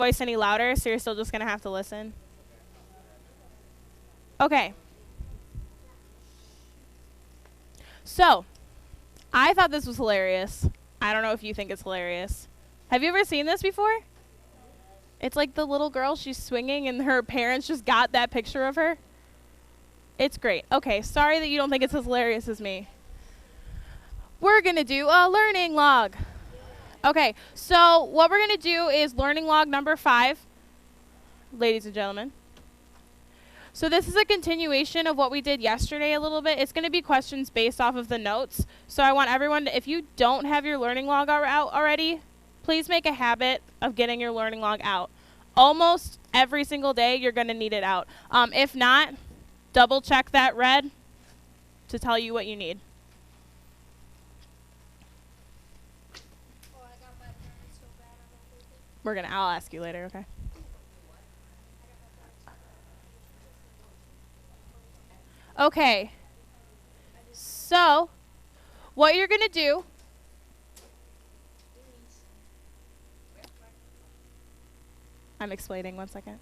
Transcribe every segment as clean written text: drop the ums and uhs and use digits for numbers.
voice any louder, so you're still just going to have to listen. Okay. So, I thought this was hilarious. I don't know if you think it's hilarious. Have you ever seen this before? It's like the little girl, she's swinging, and her parents just got that picture of her. It's great. Okay, sorry that you don't think it's as hilarious as me. We're going to do a learning log. Okay, so what we're going to do is learning log number 5, ladies and gentlemen. So this is a continuation of what we did yesterday a little bit. It's going to be questions based off of the notes. So I want everyone to, if you don't have your learning log out already, please make a habit of getting your learning log out. Almost every single day, you're going to need it out. If not, double check that red to tell you what you need. I'll ask you later, okay? Okay. So, what you're going to do, I'm explaining 1 second.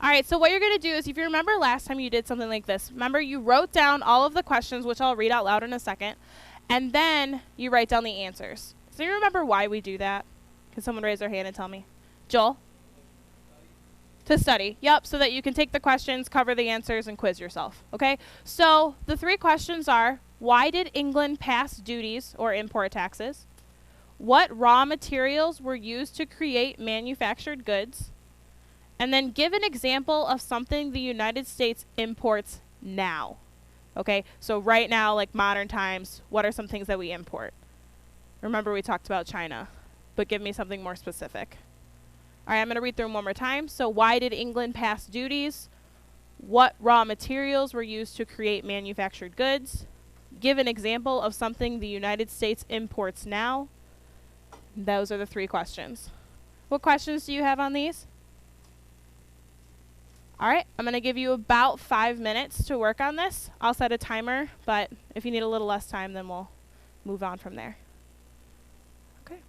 All right, so what you're going to do is, if you remember last time you did something like this, remember you wrote down all of the questions, which I'll read out loud in a second, and then you write down the answers. So you remember why we do that? Can someone raise their hand and tell me? Joel? To study. Yep, so that you can take the questions, cover the answers, and quiz yourself. Okay? So the 3 questions are, why did England pass duties or import taxes? What raw materials were used to create manufactured goods? And then give an example of something the United States imports now. Okay? So right now, like modern times, what are some things that we import? Remember we talked about China, but give me something more specific. All right, I'm going to read through them one more time. So why did England pass duties? What raw materials were used to create manufactured goods? Give an example of something the United States imports now. Those are the 3 questions. What questions do you have on these? All right, I'm going to give you about 5 minutes to work on this. I'll set a timer, but if you need a little less time, then we'll move on from there. Okay.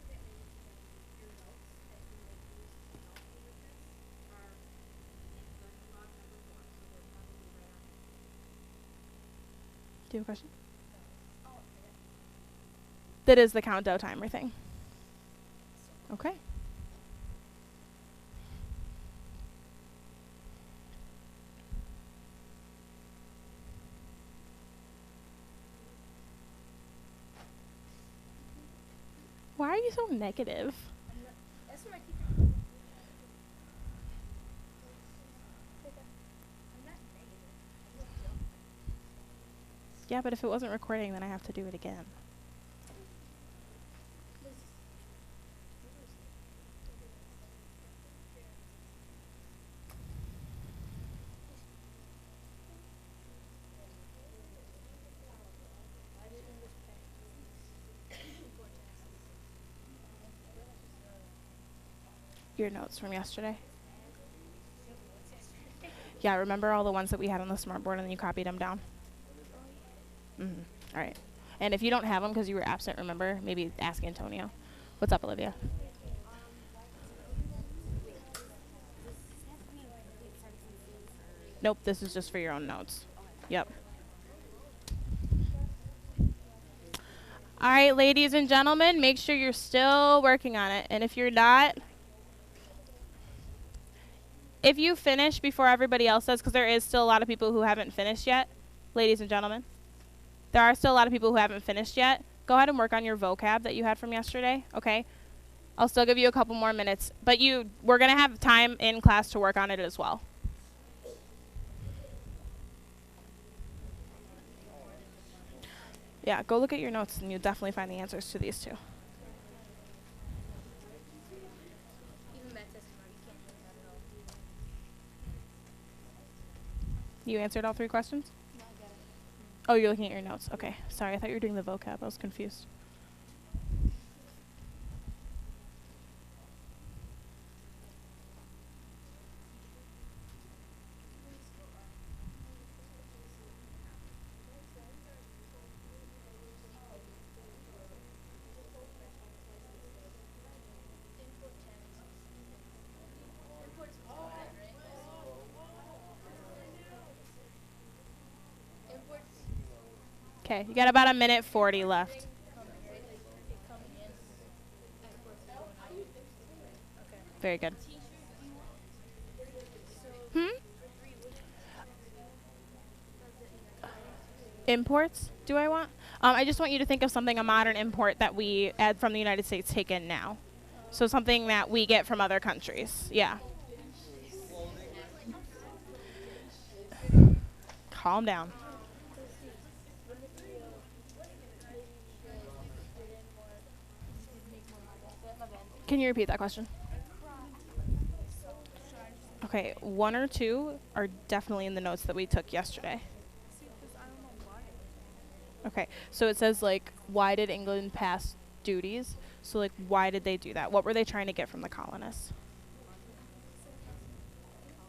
Do you have a question? That is the countdown timer thing. Okay. Why are you so negative? Yeah, but if it wasn't recording, then I have to do it again. Your notes from yesterday? Yeah, remember all the ones that we had on the smartboard and then you copied them down? Mm-hmm. All right. And if you don't have them because you were absent, remember, maybe ask Antonio. What's up, Olivia? Nope, this is just for your own notes. Yep. All right, ladies and gentlemen, make sure you're still working on it. And if you're not, if you finish before everybody else does, because there is still a lot of people who haven't finished yet, ladies and gentlemen, there are still a lot of people who haven't finished yet. Go ahead and work on your vocab that you had from yesterday, okay? I'll still give you a couple more minutes, but we're going to have time in class to work on it as well. Yeah, go look at your notes and you'll definitely find the answers to these 2. You answered all 3 questions? Oh, you're looking at your notes. Okay. Sorry, I thought you were doing the vocab. I was confused. Okay, you got about a minute 40 left. Very good. Hmm? Imports, do I want? I just want you to think of something, a modern import that we add from the United States take in now. So something that we get from other countries. Yeah. Calm down. Can you repeat that question? Okay, one or two are definitely in the notes that we took yesterday. Okay, so it says, like, why did England pass duties? So, like, why did they do that? What were they trying to get from the colonists?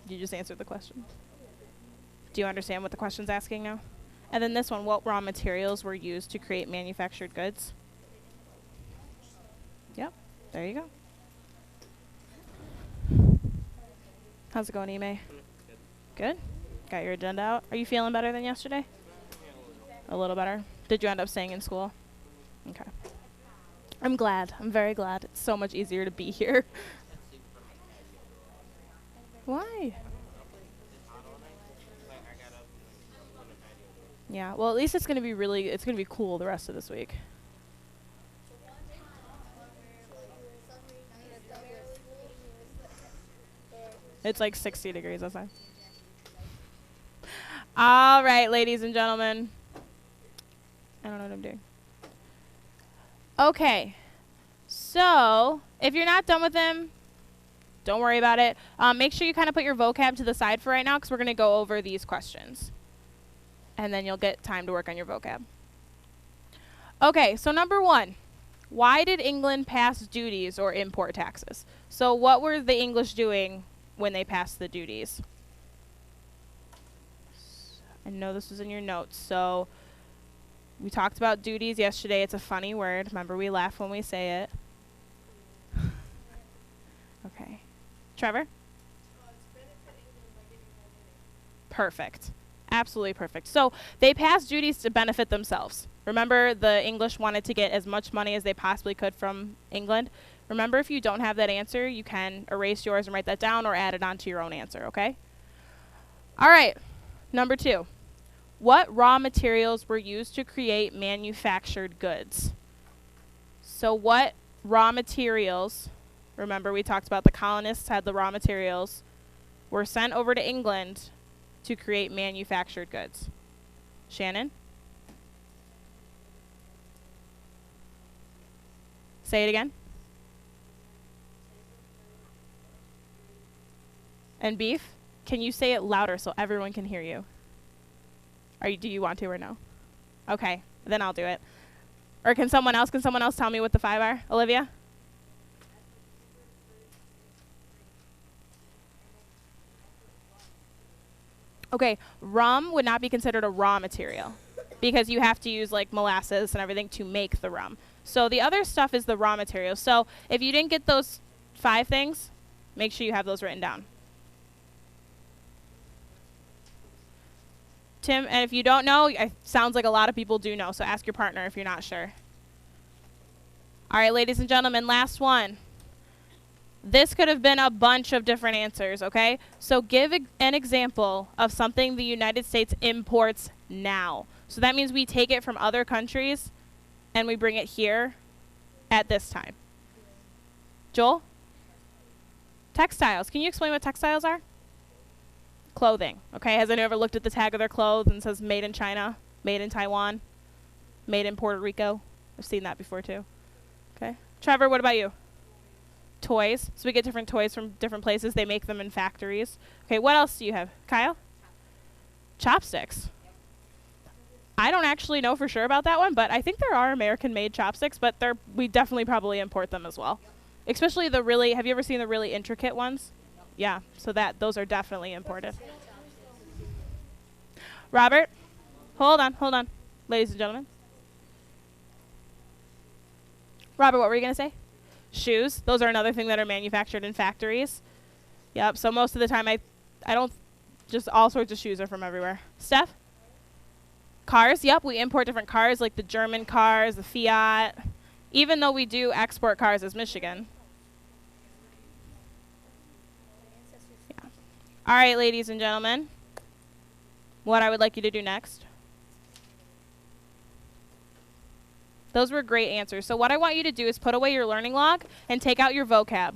You just answered the question. Do you understand what the question's asking now? And then this one, what raw materials were used to create manufactured goods? Yep, there you go. How's it going, Ime? Good? Got your agenda out? Are you feeling better than yesterday? A little better? Did you end up staying in school? Okay. I'm glad. I'm very glad. It's so much easier to be here. Why? Yeah, well, at least it's going to be it's going to be cool the rest of this week. It's like 60 degrees outside. All right, ladies and gentlemen. I don't know what I'm doing. Okay. So, if you're not done with them, don't worry about it. Make sure you kind of put your vocab to the side for right now because we're going to go over these questions. And then you'll get time to work on your vocab. Okay, so number one. Why did England pass duties or import taxes? So what were the English doing when they passed the duties? I know this was in your notes. So we talked about duties yesterday. It's a funny word. Remember, we laugh when we say it. Okay. Trevor? Perfect. Absolutely perfect. So they passed duties to benefit themselves. Remember, the English wanted to get as much money as they possibly could from England. Remember, if you don't have that answer, you can erase yours and write that down or add it onto your own answer, okay? All right. Number two. What raw materials were used to create manufactured goods? So what raw materials, remember we talked about the colonists had the raw materials, were sent over to England to create manufactured goods? Shannon? Say it again. And beef? Can you say it louder so everyone can hear you? Do you want to or no? Okay, then I'll do it. Or can someone else tell me what the 5 are? Olivia? Okay, rum would not be considered a raw material because you have to use like molasses and everything to make the rum. So the other stuff is the raw material. So if you didn't get those 5 things, make sure you have those written down. Tim, and if you don't know, it sounds like a lot of people do know, so ask your partner if you're not sure. All right, ladies and gentlemen, last one. This could have been a bunch of different answers, okay? So give an example of something the United States imports now. So that means we take it from other countries and we bring it here at this time. Joel? Textiles. Can you explain what textiles are? Clothing. Okay, has anyone ever looked at the tag of their clothes and says made in China, made in Taiwan, made in Puerto Rico? I've seen that before too. Okay. Trevor, what about you? Toys. So we get different toys from different places. They make them in factories. Okay, what else do you have? Kyle? Chopsticks. I don't actually know for sure about that one, but I think there are American-made chopsticks, but we definitely probably import them as well. Especially the really, have you ever seen the really intricate ones? Yeah, so those are definitely imported. Robert, hold on, ladies and gentlemen. Robert, what were you going to say? Shoes. Those are another thing that are manufactured in factories. Yep, so most of the time I don't, just all sorts of shoes are from everywhere. Steph? Cars, yep, we import different cars like the German cars, the Fiat, even though we do export cars as Michigan. Yeah. All right, ladies and gentlemen, what I would like you to do next. Those were great answers. So what I want you to do is put away your learning log and take out your vocab.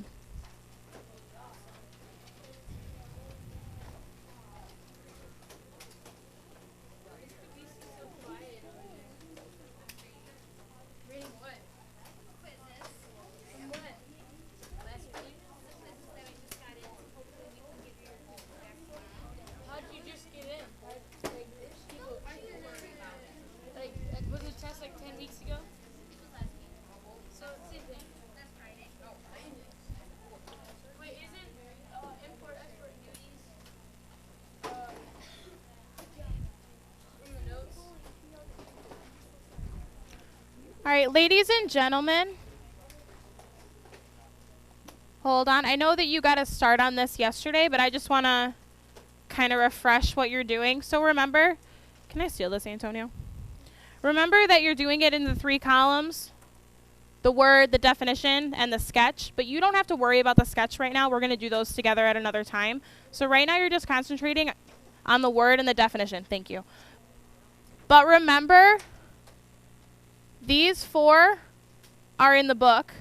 All right, ladies and gentlemen, hold on. I know that you got a start on this yesterday, but I just want to kind of refresh what you're doing. So remember, can I steal this, Antonio? Remember that you're doing it in the 3 columns, the word, the definition, and the sketch, but you don't have to worry about the sketch right now. We're going to do those together at another time. So right now you're just concentrating on the word and the definition. Thank you. But remember, these 4 are in the book.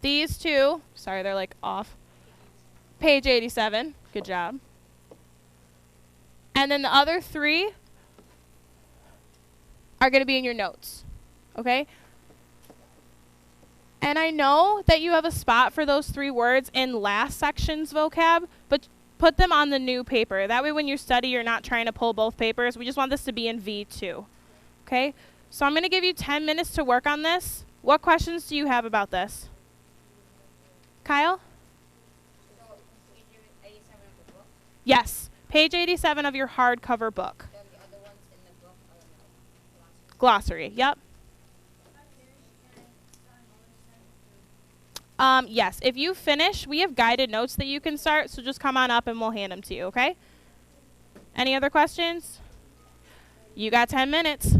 These 2, sorry, they're like off. Page 87, good job. And then the other 3 are going to be in your notes, okay? And I know that you have a spot for those 3 words in last section's vocab, but put them on the new paper. That way when you study, you're not trying to pull both papers. We just want this to be in V2, okay? So I'm going to give you 10 minutes to work on this. What questions do you have about this? Kyle? Yes, page 87 of your hardcover book. Glossary, yep. Yes, if you finish, we have guided notes that you can start, so just come on up and we'll hand them to you, okay? Any other questions? You got 10 minutes.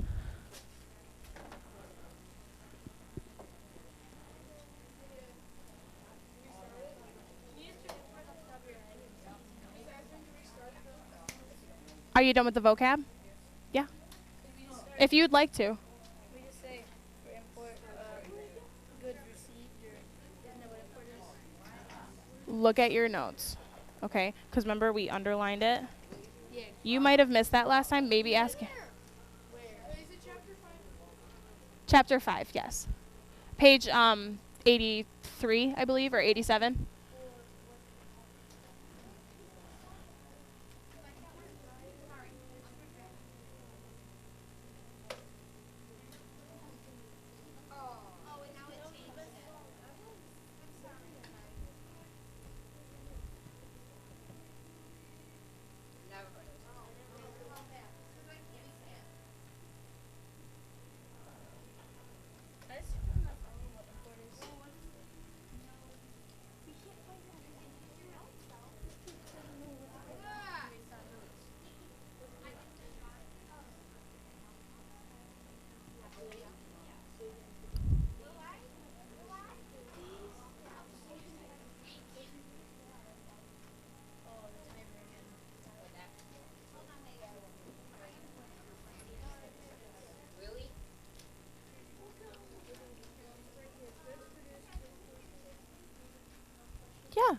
Are you done with the vocab? Yeah. If you'd like to. Look at your notes, okay? Because remember, we underlined it. Yeah. You might have missed that last time. Maybe ask. Where? Is it chapter 5? Chapter 5, yes. Page 83, I believe, or 87. Yeah.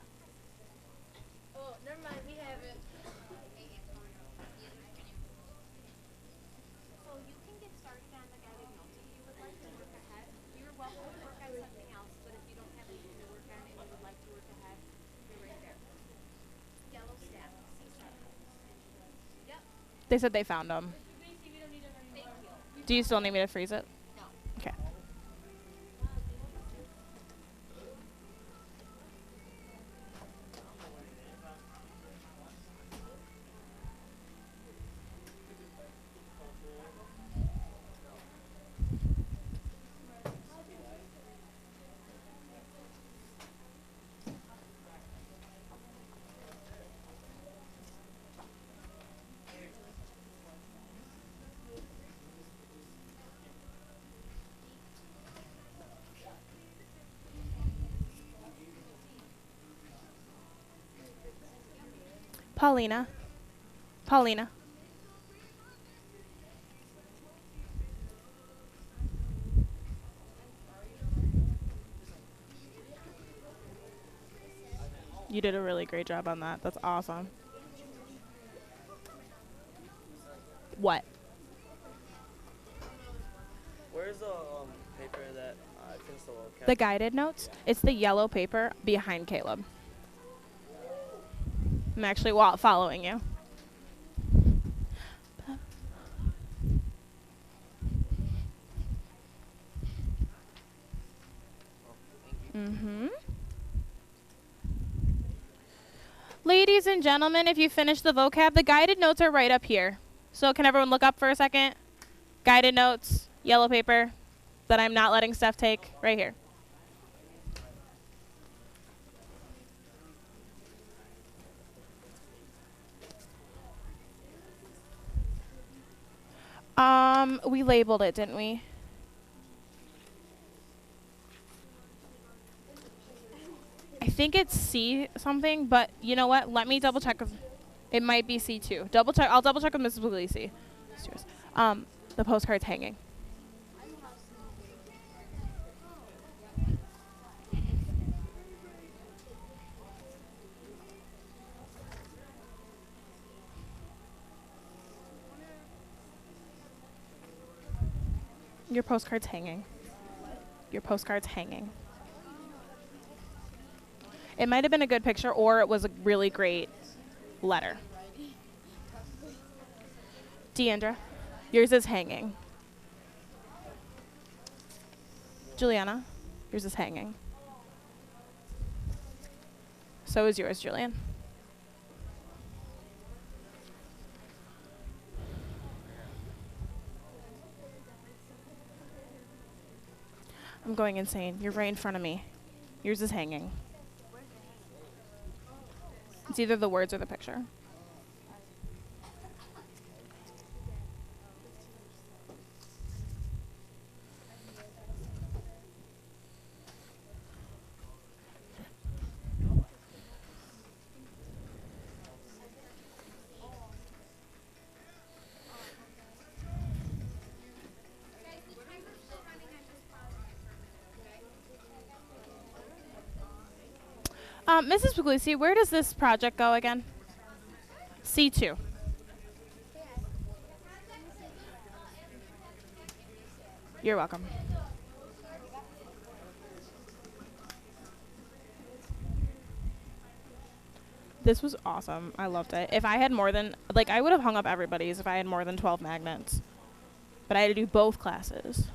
Oh, never mind. We have it. So you can get started on the guided notes if you would like to work ahead. You're welcome to work on something else, but if you don't have anything to work on and you would like to work ahead, you're right there. Yellow staff, C7. Yep. They said they found them. Thank you. Do you still need me to freeze it? No. Okay. Paulina. Paulina. You did a really great job on that. That's awesome. What? Where's the paper that I finished the vocab? The guided notes? It's the yellow paper behind Caleb. I'm actually following you. Mm-hmm. Ladies and gentlemen, if you finished the vocab, the guided notes are right up here. So can everyone look up for a second? Guided notes, yellow paper that I'm not letting Steph take, right here. We labeled it, didn't we? I think it's C something, but you know what? Let me double check. It might be C2. Double check. I'll double check with Mrs. Puglisi. The postcard's hanging. Your postcard's hanging. Your postcard's hanging. It might have been a good picture, or it was a really great letter. Deandra, yours is hanging. Juliana, yours is hanging. So is yours, Julian. I'm going insane. You're right in front of me. Yours is hanging. It's either the words or the picture. Mrs. Puglisi, where does this project go again? C2. You're welcome. This was awesome. I loved it. If I had more than, I would have hung up everybody's if I had more than 12 magnets. But I had to do both classes.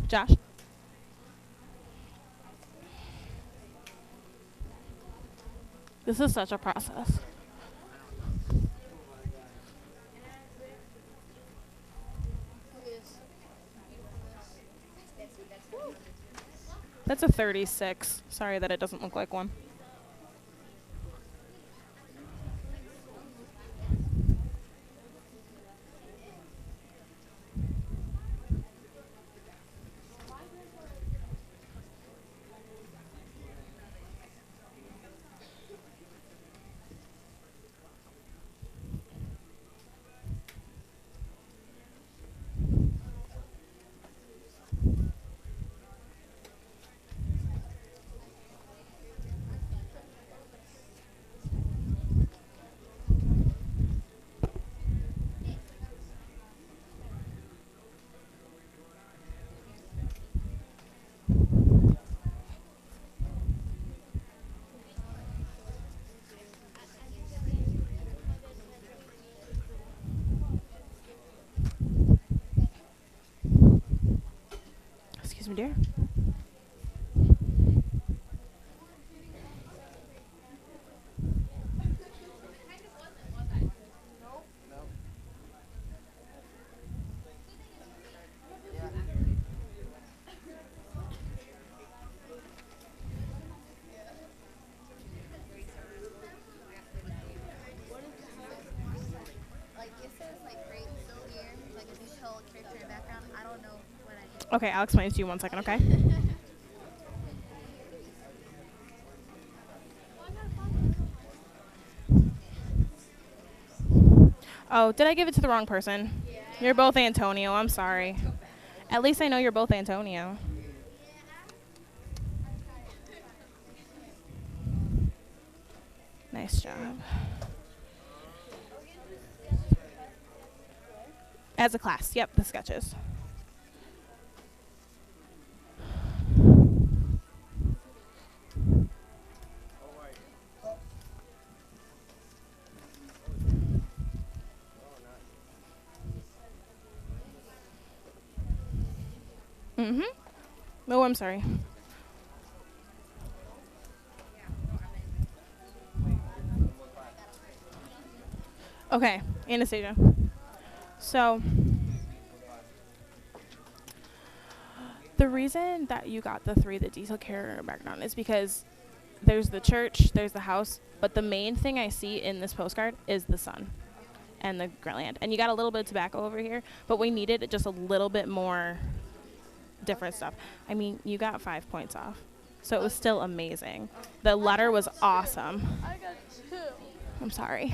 Josh? This is such a process. That's a 36. Sorry that it doesn't look like one. Excuse me, dear. Okay, I'll explain it to you 1 second, okay? Oh, did I give it to the wrong person? Yeah. You're both Antonio. I'm sorry. At least I know you're both Antonio. Nice job. As a class. Yep, the sketches. Mm-hmm. Oh, I'm sorry. Okay, Anastasia. So, the reason that you got the 3, the detail care background, is because there's the church, there's the house, but the main thing I see in this postcard is the sun and the land. And you got a little bit of tobacco over here, but we needed just a little bit more different stuff. I mean, you got 5 points off, so it was still amazing. The letter was awesome. I got 2. I'm sorry.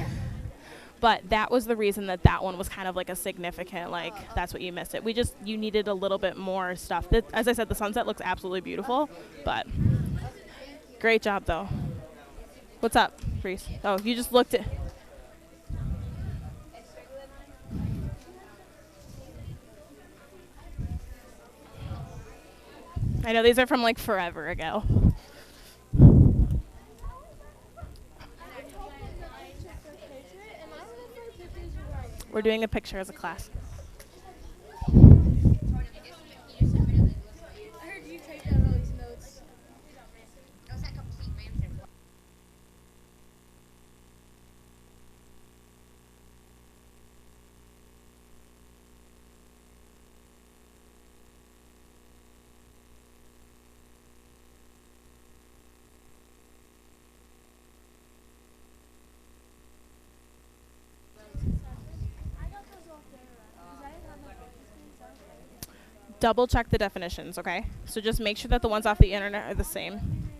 But that was the reason that one was kind of like a significant, like, that's what you missed it. You needed a little bit more stuff. As I said, the sunset looks absolutely beautiful, but great job, though. What's up, Reese? Oh, you just looked at... I know, these are from, like, forever ago. We're doing a picture as a class. I heard you typed out all these notes. Double check the definitions, okay? So just make sure that the ones off the internet are the same.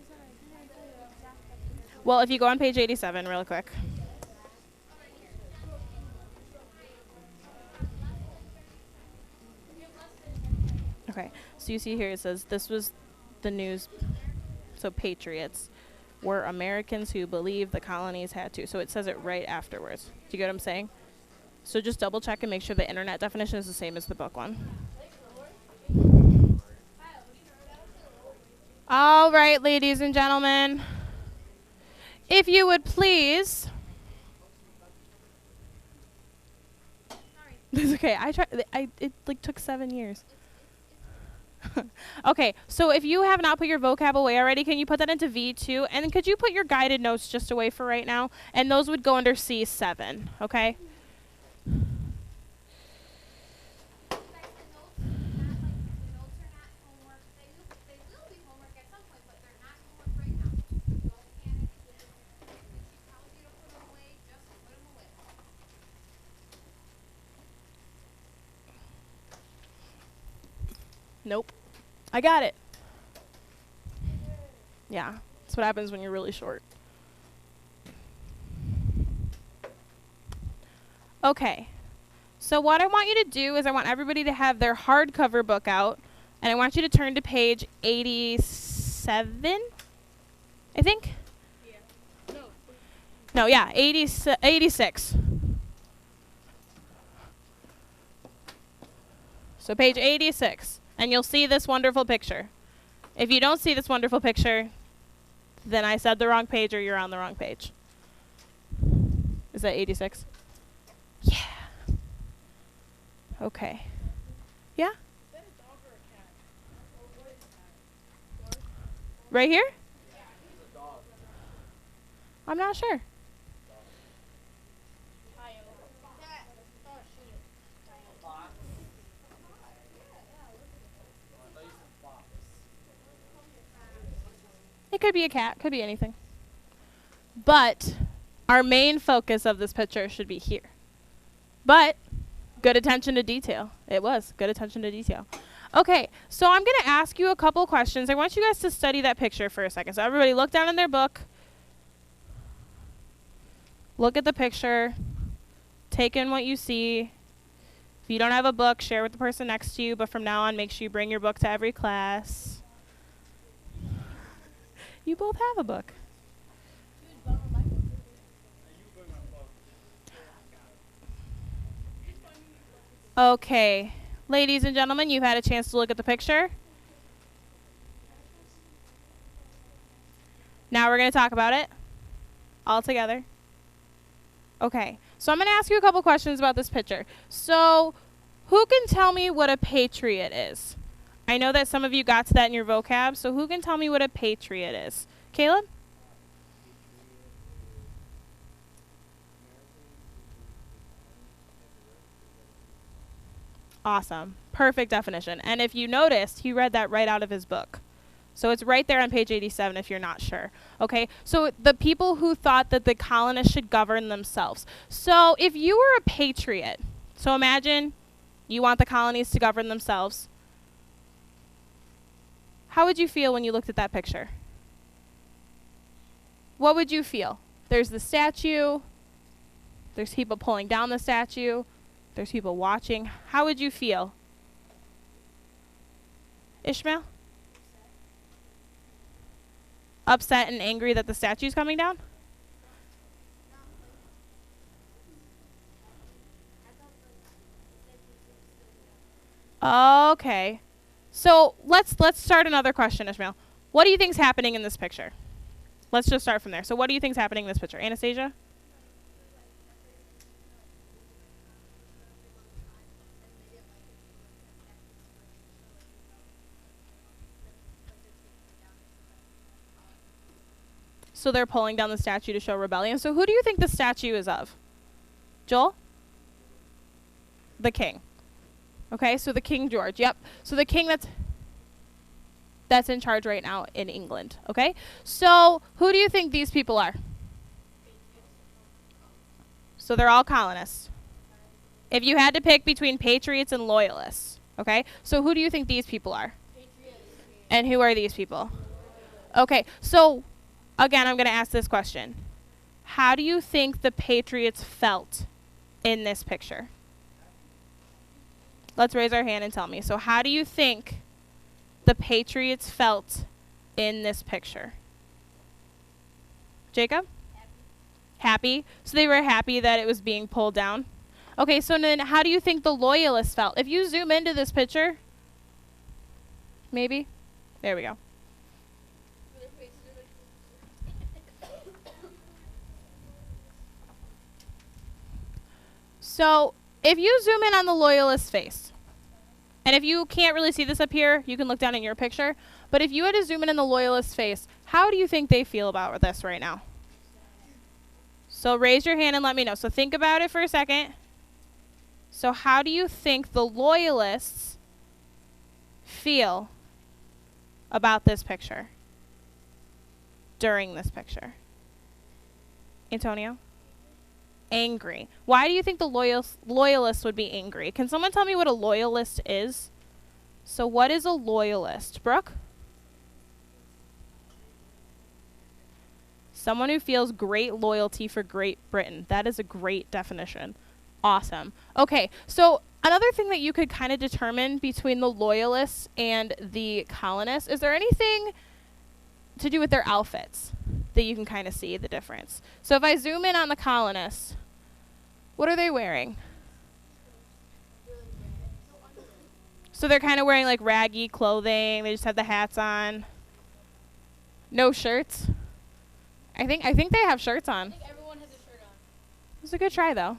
Well, if you go on page 87 real quick. Okay, so you see here it says this was the news. So patriots were Americans who believed the colonies had to. So it says it right afterwards. Do you get what I'm saying? So just double check and make sure the internet definition is the same as the book one. All right, ladies and gentlemen, if you would please. It's okay. I tried. It like took 7 years. Okay, so if you have not put your vocab away already, can you put that into V2? And could you put your guided notes just away for right now? And those would go under C7. Okay. Nope. I got it. Yeah, that's what happens when you're really short. Okay. So what I want you to do is I want everybody to have their hardcover book out, and I want you to turn to page 87, I think? Yeah. No, yeah, 86. So page 86. And you'll see this wonderful picture. If you don't see this wonderful picture, then I said the wrong page or you're on the wrong page. Is that 86? Yeah. Okay. Yeah? Right here? I'm not sure. It could be a cat, could be anything. But our main focus of this picture should be here. But good attention to detail. It was good attention to detail. Okay, so I'm going to ask you a couple questions. I want you guys to study that picture for a second. So everybody look down in their book. Look at the picture. take in what you see. If you don't have a book, share with the person next to you, but from now on, make sure you bring your book to every class. You both have a book. Okay, ladies and gentlemen, you've had a chance to look at the picture. Now we're going to talk about it all together. Okay, so I'm going to ask you a couple questions about this picture. So, who can tell me what a patriot is? I know that some of you got to that in your vocab, so who can tell me what a patriot is? Caleb? Awesome. Perfect definition. And if you noticed, he read that right out of his book. So it's right there on page 87 if you're not sure. Okay, so the people who thought that the colonists should govern themselves. So if you were a patriot, so imagine you want the colonies to govern themselves. How would you feel when you looked at that picture? What would you feel? There's the statue. There's people pulling down the statue. There's people watching. How would you feel? Ishmael? Upset and angry that the statue's coming down? Okay. So let's start another question, Ishmael. What do you think's happening in this picture? Let's just start from there. So what do you think's happening in this picture? Anastasia? So they're pulling down the statue to show rebellion. So who do you think the statue is of? Joel? The king. Okay, so the King George. Yep. So the king that's in charge right now in England. Okay? So who do you think these people are? So they're all colonists. If you had to pick between patriots and loyalists. Okay? So who do you think these people are? Patriots. And who are these people? Okay, so again, I'm going to ask this question. How do you think the patriots felt in this picture? Let's raise our hand and tell me. So how do you think the patriots felt in this picture? Jacob? Happy. So they were happy that it was being pulled down. Okay, so then how do you think the loyalists felt? If you zoom into this picture, maybe? There we go. So if you zoom in on the loyalist face, and if you can't really see this up here, you can look down in your picture, but if you had to zoom in on the loyalist face, how do you think they feel about this right now? So raise your hand and let me know. So think about it for a second. So how do you think the loyalists feel about this picture during this picture? Antonio? Angry. Why do you think the loyalists would be angry? Can someone tell me what a loyalist is? So what is a loyalist? Brooke? Someone who feels great loyalty for Great Britain. That is a great definition. Awesome. Okay, so another thing that you could kind of determine between the loyalists and the colonists, is there anything to do with their outfits that you can kind of see the difference? So if I zoom in on the colonists, what are they wearing? So they're kind of wearing like raggy clothing. They just have the hats on. No shirts. I think they have shirts on. I think everyone has a shirt on. It was a good try though.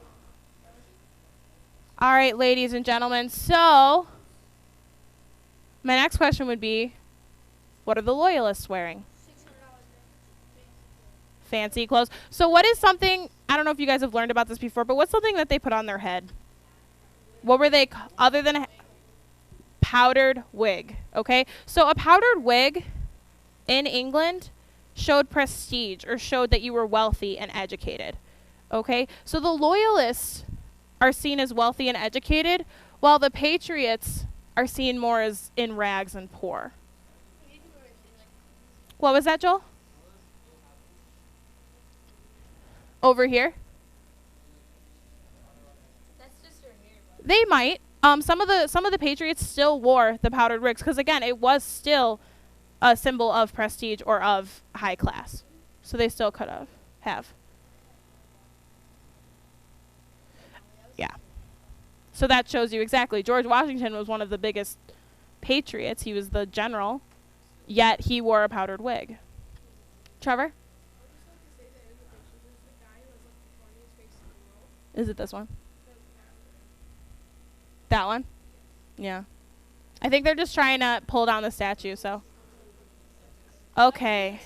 All right, ladies and gentlemen. So my next question would be, what are the loyalists wearing? Fancy clothes. So what is something, I don't know if you guys have learned about this before, but what's something that they put on their head? What were they, other than a powdered wig? Okay, so a powdered wig in England showed prestige, or showed that you were wealthy and educated. Okay, so the loyalists are seen as wealthy and educated, while the patriots are seen more as in rags and poor. What was that, Joel? Over here? They might. Some of the Patriots still wore the powdered wigs because again, it was still a symbol of prestige or of high class. So they still could have. Yeah. So that shows you exactly. George Washington was one of the biggest patriots. He was the general, yet he wore a powdered wig. Trevor? Is it this one? That one? Yeah. I think they're just trying to pull down the statue, so. Okay.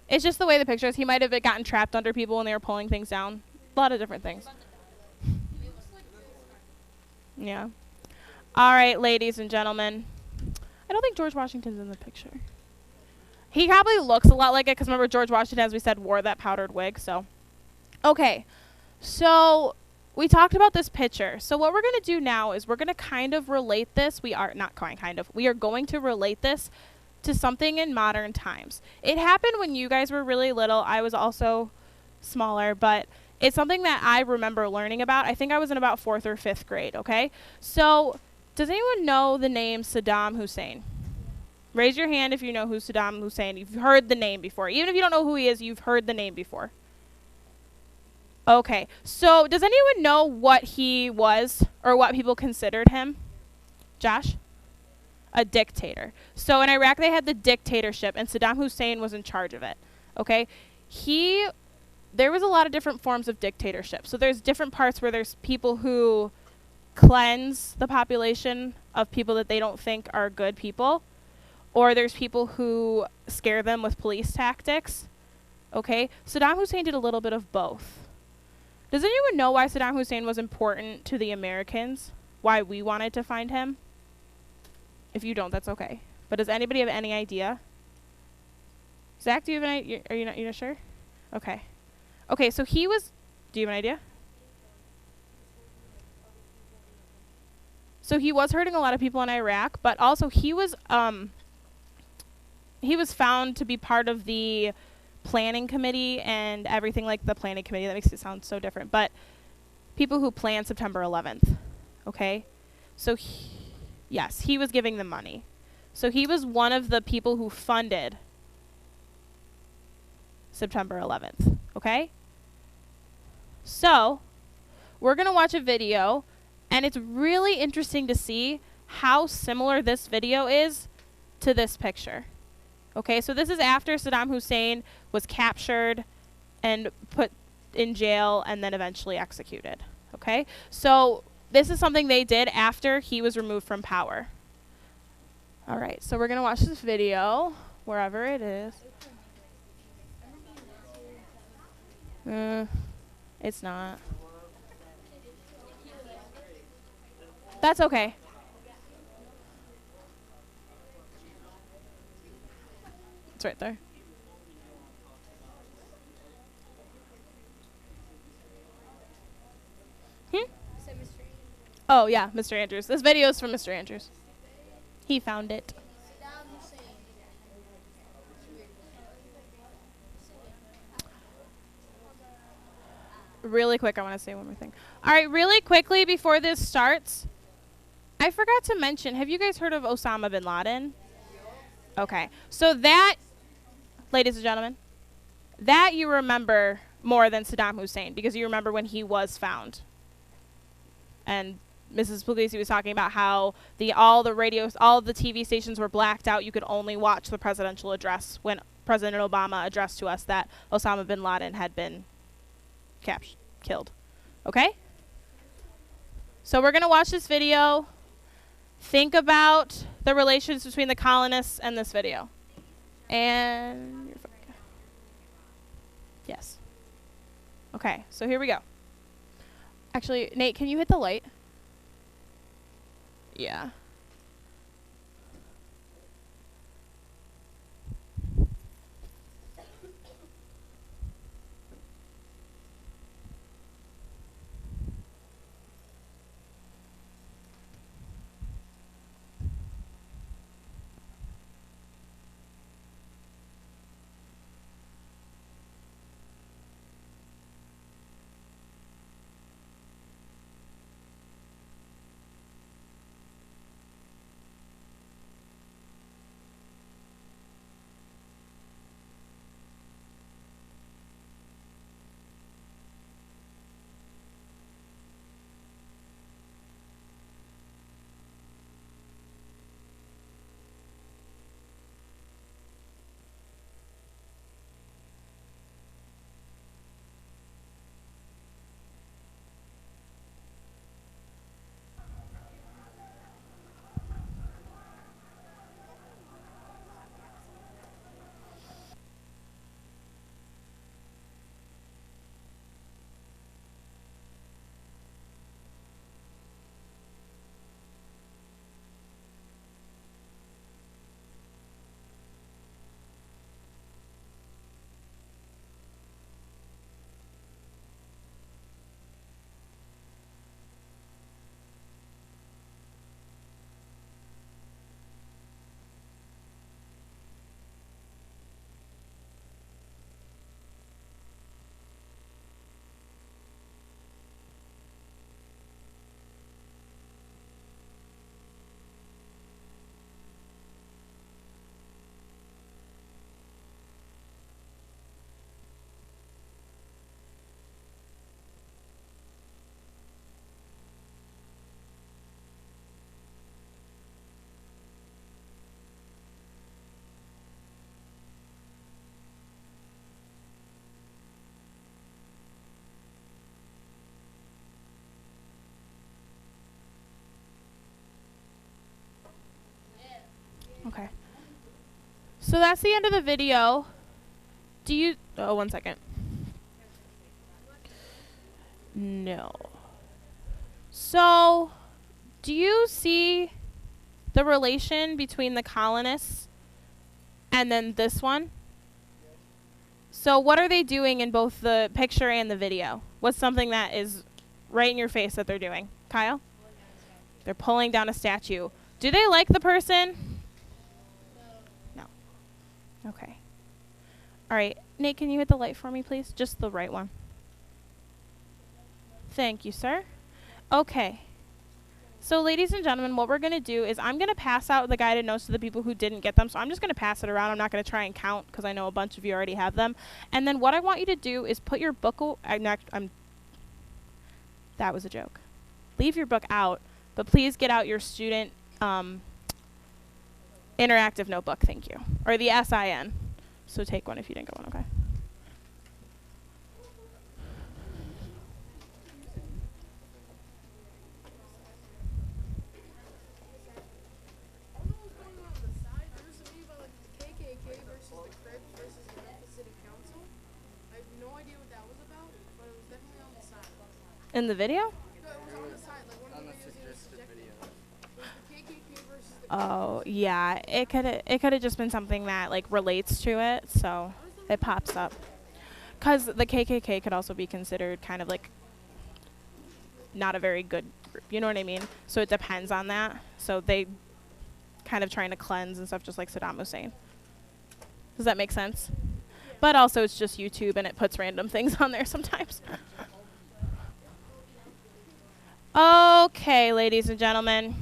It's just the way the picture is. He might have gotten trapped under people when they were pulling things down. A lot of different things. Yeah. All right, ladies and gentlemen. I don't think George Washington's in the picture. He probably looks a lot like it because remember George Washington, as we said, wore that powdered wig. So, okay. So we talked about this picture. So what we're going to do now is we're going to kind of relate this. We are not kind of. We are going to relate this to something in modern times. It happened when you guys were really little. I was also smaller, but it's something that I remember learning about. I think I was in about 4th or 5th grade, okay? So does anyone know the name Saddam Hussein? Raise your hand if you know who Saddam Hussein. You've heard the name before. Even if you don't know who he is, you've heard the name before. Okay. So does anyone know what he was or what people considered him? Josh? A dictator. So in Iraq, they had the dictatorship, and Saddam Hussein was in charge of it. Okay? There was a lot of different forms of dictatorship. So there's different parts where there's people who cleanse the population of people that they don't think are good people. Or there's people who scare them with police tactics. Okay? Saddam Hussein did a little bit of both. Does anyone know why Saddam Hussein was important to the Americans? Why we wanted to find him? If you don't, that's okay. But does anybody have any idea? Zach, do you have an idea? Are you not sure? Okay. Okay, so he was... Do you have an idea? So he was hurting a lot of people in Iraq, but also he was found to be part of the planning committee and everything like the planning committee. That makes it sound so different. But people who planned September 11th. Okay? So yes, he was giving them money. So he was one of the people who funded September 11th. Okay? So we're going to watch a video, and it's really interesting to see how similar this video is to this picture. Okay, so this is after Saddam Hussein was captured and put in jail and then eventually executed. Okay, so this is something they did after he was removed from power. All right, so we're going to watch this video, wherever it is. It's not. That's okay. It's right there. Oh, yeah, Mr. Andrews. This video is from Mr. Andrews. He found it. Really quick, I want to say one more thing. All right, really quickly before this starts, I forgot to mention, have you guys heard of Osama bin Laden? Okay, so that, ladies and gentlemen, that you remember more than Saddam Hussein because you remember when he was found. And Mrs. Puglisi was talking about how all the TV stations were blacked out. You could only watch the presidential address when President Obama addressed to us that Osama bin Laden had been killed. Okay? So we're going to watch this video. Think about the relations between the colonists and this video. And yes. Okay, so here we go. Actually, Nate, can you hit the light? Yeah. Okay. So that's the end of the video. Do you... Oh, 1 second. No. So, do you see the relation between the colonists and then this one? So what are they doing in both the picture and the video? What's something that is right in your face that they're doing? Kyle? They're pulling down a statue. Do they like the person? No. Okay. All right. Nate, can you hit the light for me, please? Just the right one. Thank you, sir. Okay. So, ladies and gentlemen, what we're going to do is I'm going to pass out the guided notes to the people who didn't get them. So I'm just going to pass it around. I'm not going to try and count because I know a bunch of you already have them. And then what I want you to do is put your book... that was a joke. Leave your book out, but please get out your student interactive notebook. Thank you. Or the SIN. So take one if you didn't get one, okay? In the video? Oh, yeah. It could have just been something that like relates to it, so it pops up. Cuz the KKK could also be considered kind of like not a very good group. You know what I mean? So it depends on that. So they kind of trying to cleanse and stuff just like Saddam Hussein. Does that make sense? But also it's just YouTube and it puts random things on there sometimes. Okay, ladies and gentlemen.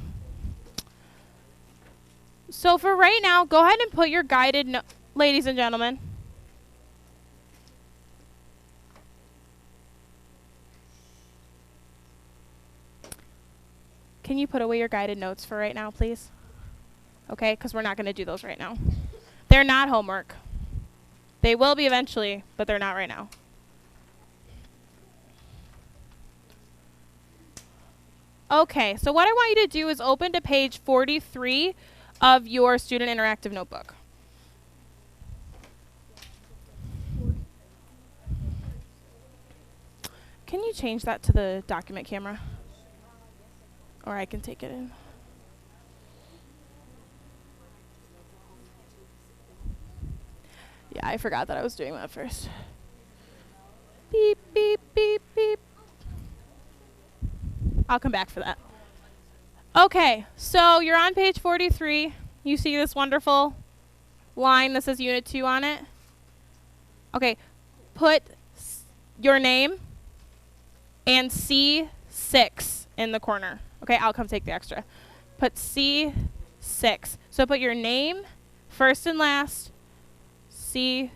So for right now, go ahead and put your guided ladies and gentlemen. Can you put away your guided notes for right now, please? Okay, because we're not going to do those right now. They're not homework. They will be eventually, but they're not right now. Okay, so what I want you to do is open to page 43 of your student interactive notebook. Can you change that to the document camera? Or I can take it in. Yeah, I forgot that I was doing that first. Beep, beep, beep, beep. I'll come back for that. Okay, so you're on page 43. You see this wonderful line that says Unit 2 on it? Okay, put your name and C6 in the corner. Okay, I'll come take the extra. Put C6. So put your name, first and last, C6.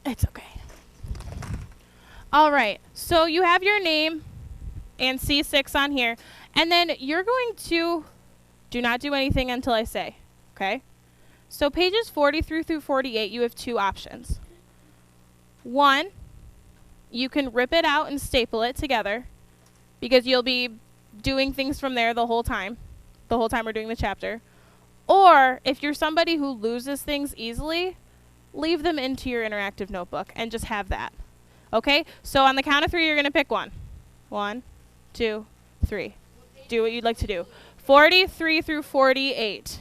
It's okay. All right. So you have your name and C6 on here. And then you're going to do not do anything until I say. Okay? So pages 43 through 48, you have two options. One, you can rip it out and staple it together because you'll be doing things from there the whole time we're doing the chapter. Or if you're somebody who loses things easily, leave them into your interactive notebook and just have that. Okay? So on the count of 3, you're going to pick one. 1, 2, 3. Do what you'd like to do. 43 through 48.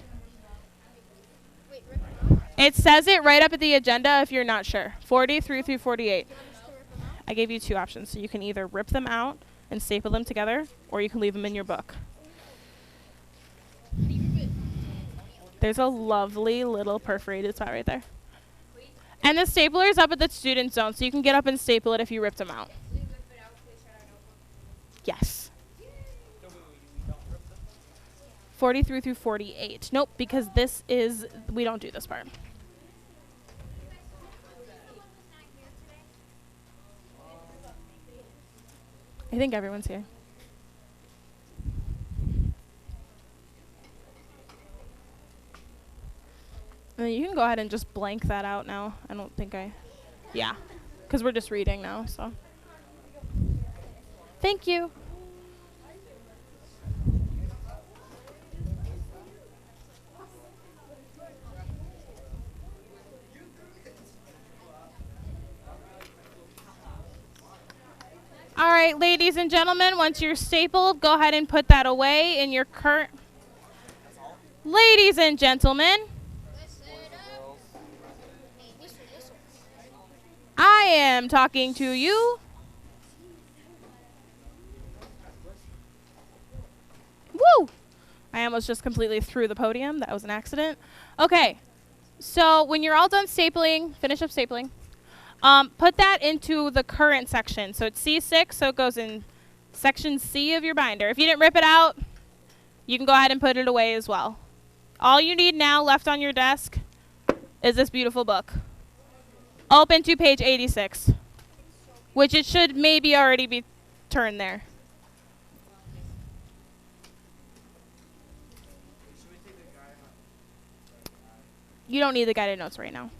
It says it right up at the agenda if you're not sure. 43 through 48. I gave you two options. So you can either rip them out and staple them together, or you can leave them in your book. There's a lovely little perforated spot right there. And the stapler is up at the student zone, so you can get up and staple it if you ripped them out. Yes. 43 through 48. Nope, because this is, we don't do this part. I think everyone's here. You can go ahead and just blank that out now. I don't think yeah, because we're just reading now, so. Thank you. All right, ladies and gentlemen, once you're stapled, go ahead and put that away in your current. Ladies and gentlemen, I am talking to you. Woo! I almost just completely threw the podium. That was an accident. Okay, so when you're all done stapling, finish up stapling. Put that into the current section. So it's C6, so it goes in section C of your binder. If you didn't rip it out, you can go ahead and put it away as well. All you need now left on your desk is this beautiful book. Open to page 86, which it should maybe already be turned there. You don't need the guided notes right now.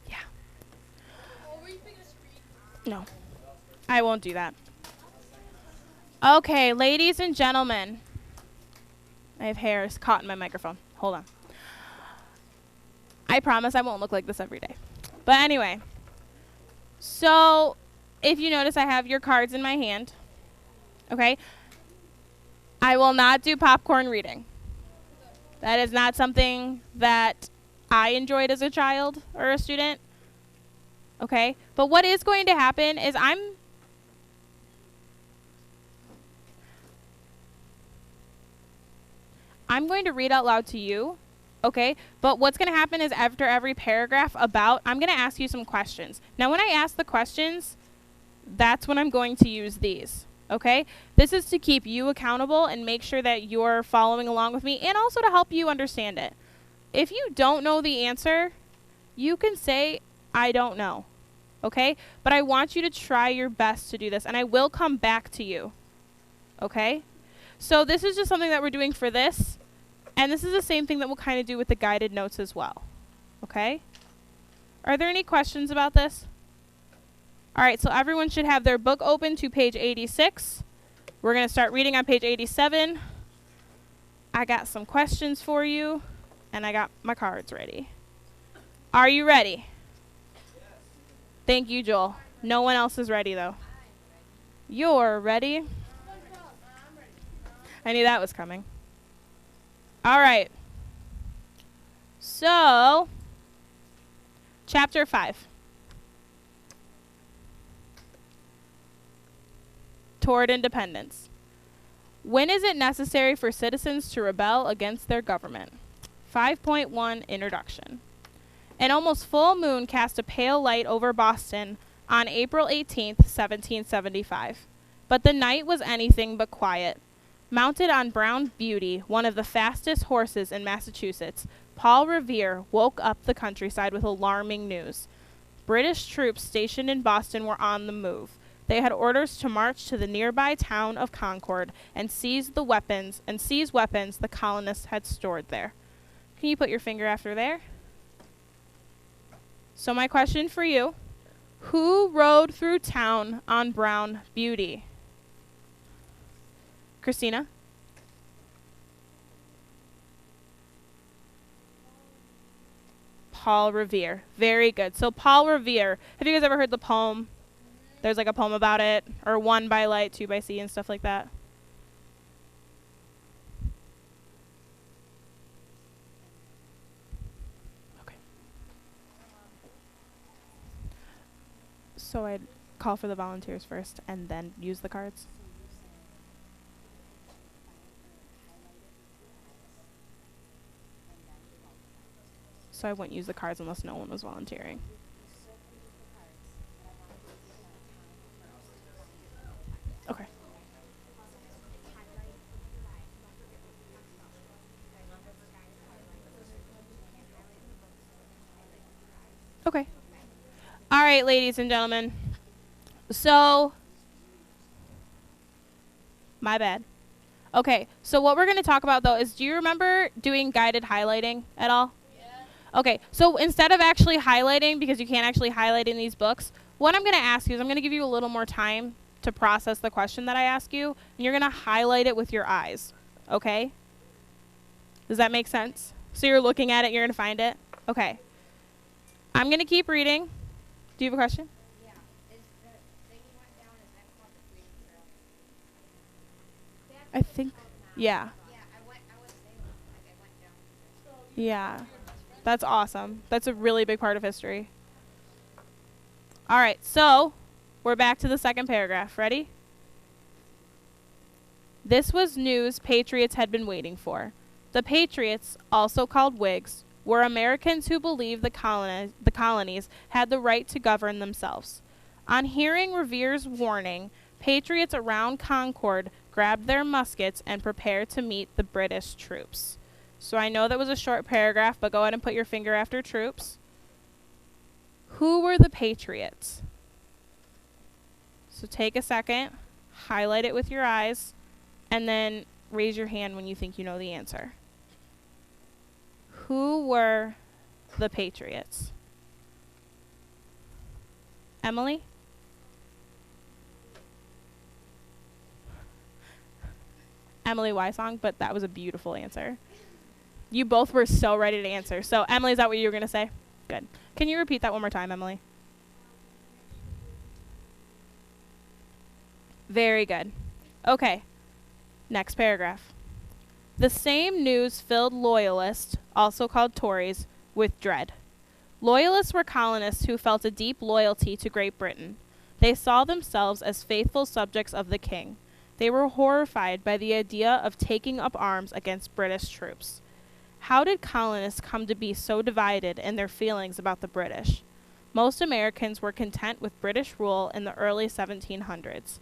Yeah. No, I won't do that. Okay, ladies and gentlemen. I have hairs caught in my microphone. Hold on. I promise I won't look like this every day. But anyway, so if you notice, I have your cards in my hand. Okay? I will not do popcorn reading. That is not something that I enjoyed as a child or a student. Okay? But what is going to happen is I'm going to read out loud to you, okay? But what's going to happen is after every paragraph I'm going to ask you some questions. Now, when I ask the questions, that's when I'm going to use these, okay? This is to keep you accountable and make sure that you're following along with me and also to help you understand it. If you don't know the answer, you can say, I don't know, okay? But I want you to try your best to do this, and I will come back to you, okay? So this is just something that we're doing for this. And this is the same thing that we'll kind of do with the guided notes as well. Okay? Are there any questions about this? All right, so everyone should have their book open to page 86. We're going to start reading on page 87. I got some questions for you, and I got my cards ready. Are you ready? Yes. Thank you, Joel. No one else is ready, though. You're ready? I knew that was coming. All right. So, chapter 5. Toward independence. When is it necessary for citizens to rebel against their government? 5.1 Introduction. An almost full moon cast a pale light over Boston on April 18th, 1775. But the night was anything but quiet. Mounted on Brown Beauty, one of the fastest horses in Massachusetts, Paul Revere woke up the countryside with alarming news. British troops stationed in Boston were on the move. They had orders to march to the nearby town of Concord and seize weapons the colonists had stored there. Can you put your finger after there? So my question for you, who rode through town on Brown Beauty? Christina? Paul Revere. Very good. So Paul Revere. Have you guys ever heard the poem? There's like a poem about it. Or 1 by light, 2 by sea and stuff like that. Okay. So I'd call for the volunteers first and then use the cards. So I wouldn't use the cards unless no one was volunteering. Okay. All right, ladies and gentlemen. So, my bad. Okay, so what we're going to talk about, though, is do you remember doing guided highlighting at all? Yeah. Okay, so instead of actually highlighting, because you can't actually highlight in these books, what I'm going to ask you is I'm going to give you a little more time to process the question that I ask you, and you're going to highlight it with your eyes, okay? Does that make sense? So you're looking at it, you're going to find it? Okay. I'm going to keep reading. Do you have a question? Yeah. Is the thing you went down, is that called the Freedom Trail? I think, yeah. Yeah, I was Salem. Like, I went down. Yeah. That's awesome. That's a really big part of history. All right, so we're back to the second paragraph. Ready? This was news patriots had been waiting for. The patriots, also called Whigs, were Americans who believed the colonies had the right to govern themselves. On hearing Revere's warning, patriots around Concord grabbed their muskets and prepared to meet the British troops. So I know that was a short paragraph, but go ahead and put your finger after troops. Who were the patriots? So take a second, highlight it with your eyes, and then raise your hand when you think you know the answer. Who were the patriots? Emily? Emily Wysong, but that was a beautiful answer. You both were so ready to answer. So, Emily, is that what you were going to say? Good. Can you repeat that one more time, Emily? Very good. Okay. Next paragraph. The same news filled Loyalists, also called Tories, with dread. Loyalists were colonists who felt a deep loyalty to Great Britain. They saw themselves as faithful subjects of the king. They were horrified by the idea of taking up arms against British troops. How did colonists come to be so divided in their feelings about the British? Most Americans were content with British rule in the early 1700s.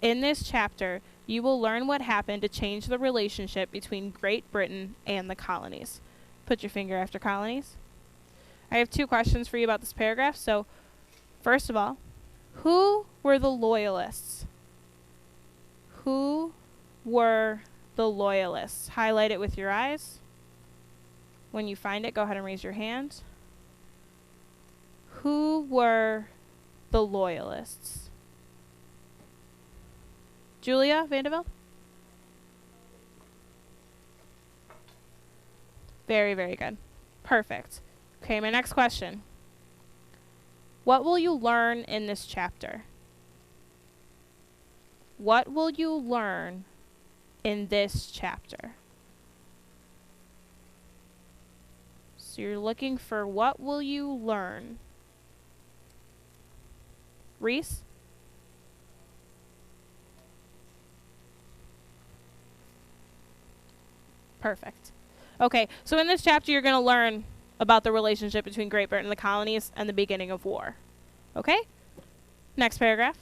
In this chapter, you will learn what happened to change the relationship between Great Britain and the colonies. Put your finger after colonies. I have two questions for you about this paragraph. So, first of all, who were the Loyalists? Who were the Loyalists? Highlight it with your eyes. When you find it, go ahead and raise your hand. Who were the Loyalists? Julia Vanderbilt? Very, very good. Perfect. Okay, my next question. What will you learn in this chapter? What will you learn in this chapter? So you're looking for what will you learn? Reese? Perfect. Okay, so in this chapter you're going to learn about the relationship between Great Britain and the colonies and the beginning of war. Okay? Next paragraph.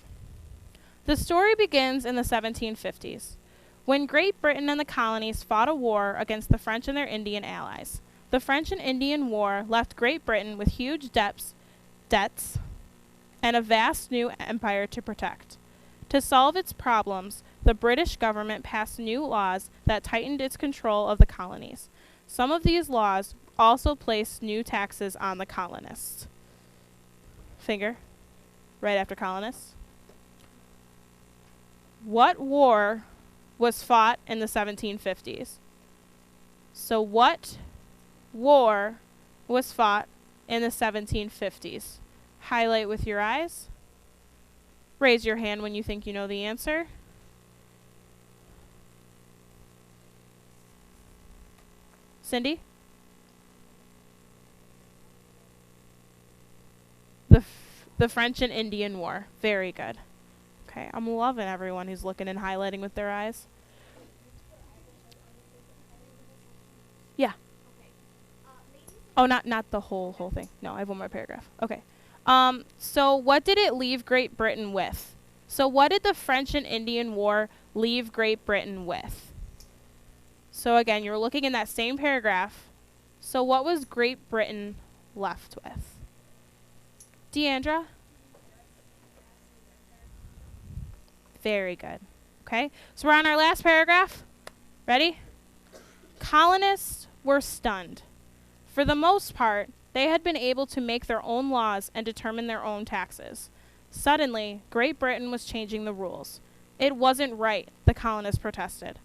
The story begins in the 1750s, when Great Britain and the colonies fought a war against the French and their Indian allies. The French and Indian War left Great Britain with huge debts, and a vast new empire to protect. To solve its problems, the British government passed new laws that tightened its control of the colonies. Some of these laws also placed new taxes on the colonists. Finger, right after colonists. What war was fought in the 1750s? So what war was fought in the 1750s? Highlight with your eyes. Raise your hand when you think you know the answer. Cindy? The French and Indian War. Very good. Okay, I'm loving everyone who's looking and highlighting with their eyes. Yeah. Oh, not the whole thing. No, I have one more paragraph. Okay. So what did it leave Great Britain with? So what did the French and Indian War leave Great Britain with? So again, you're looking in that same paragraph. So what was Great Britain left with? Deandra? Very good. Okay, so we're on our last paragraph. Ready? Colonists were stunned. For the most part, they had been able to make their own laws and determine their own taxes. Suddenly, Great Britain was changing the rules. It wasn't right, the colonists protested.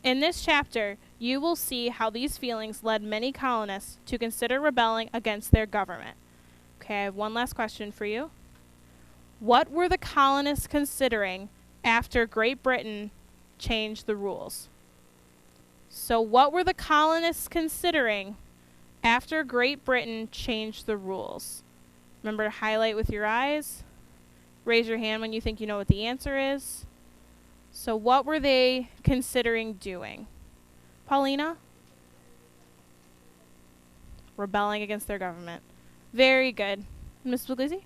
In this chapter, you will see how these feelings led many colonists to consider rebelling against their government. Okay, I have one last question for you. What were the colonists considering after Great Britain changed the rules? So what were the colonists considering after Great Britain changed the rules? Remember to highlight with your eyes. Raise your hand when you think you know what the answer is. So what were they considering doing? Paulina? Rebelling against their government. Very good. Ms. Puglisi?